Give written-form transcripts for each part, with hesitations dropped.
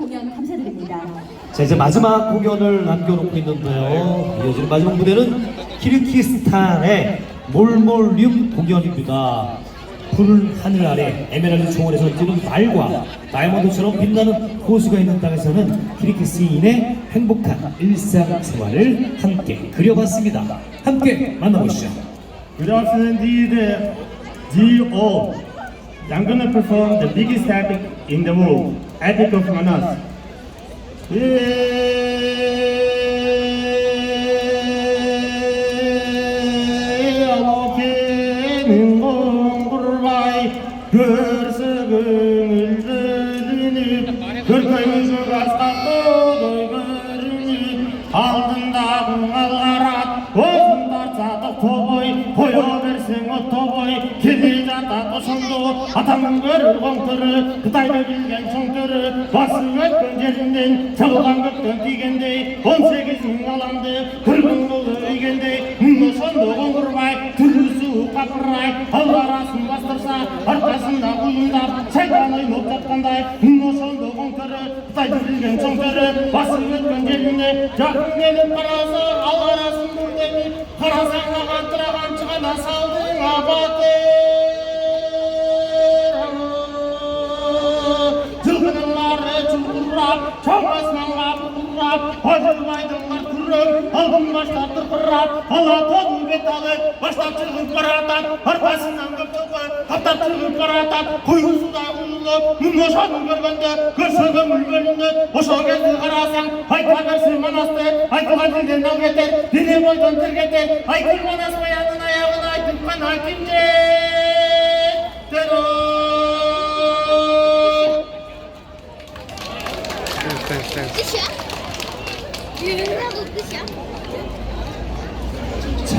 공연 감사드립니다. 자, 이제 마지막 공연을 남겨놓고 있는데요. 이어지는 마지막 무대는 키르기스탄의 몰몰륨 공연입니다. 푸른 하늘 아래 에메랄드 총알에서 뛰는 말과 다이아몬드처럼 빛나는 호수가 있는 땅에서는 키르기스인의 행복한 일상생활을 함께 그려봤습니다. 함께 만나보시죠. Good afternoon, dear all. I'm gonna perform the biggest epic in the world, Epic of Manas. Atamın görür kontörü, Kıtayda bilgen çontörü, basın ötken jerinden, çalıdan gökten tigendey, 18 bin alandı, kırgın dolu öйgendey, Münno sondu kondurbay, türlü su kapırray, algaraсын bastırsa, arkasında kuyundap, şeytan oynop жатқандай, Münno sondu kontörü, Kıtayda bilgen çontörü, basın ötken jerinden, jakın gelip karasa, algaraсын burdemin, karasan kagantırаған çıgana saldың abatı. Çoğmasmanlar kurrap, Hazırlaydınlar kurrap, Algın başta tırpırrap, Allah toğun betalı, başta çırgıp baratan, Arkasından köptökü, kaptar çırgıp baratan, Koyun suda uyulup, Münno şanın görgende, Görse gömül bölünde, Oşo gezdi karasan, Ayta versin manastı, Aytığa dilden dal getir, Dili boydan tır getir, Aykır manas bayanın ayağına aytıp kana kimce, 끝이야? 유행하고 끝이야? 자,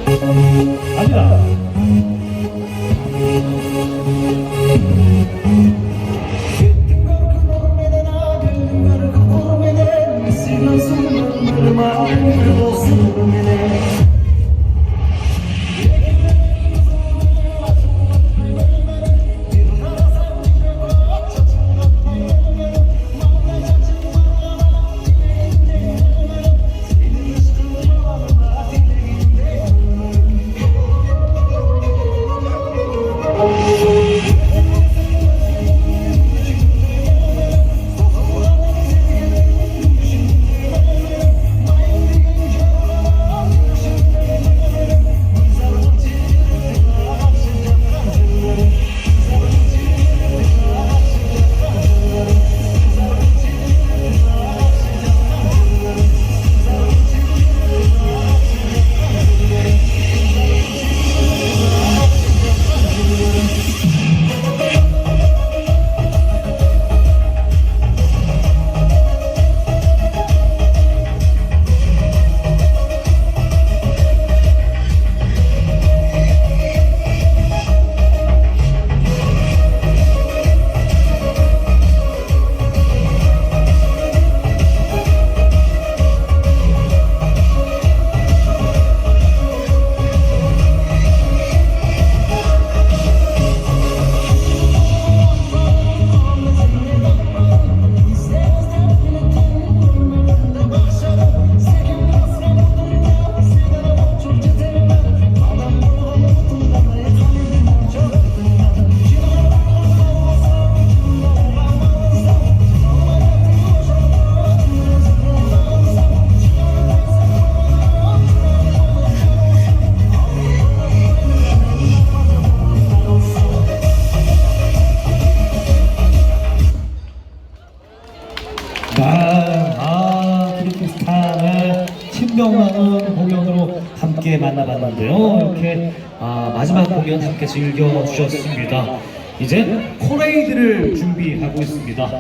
갑니다. 키르기스탄의 신명나는 공연으로 함께 만나봤는데요. 이렇게 마지막 공연 함께 즐겨주셨습니다. 이제 코레이드를 준비하고 있습니다.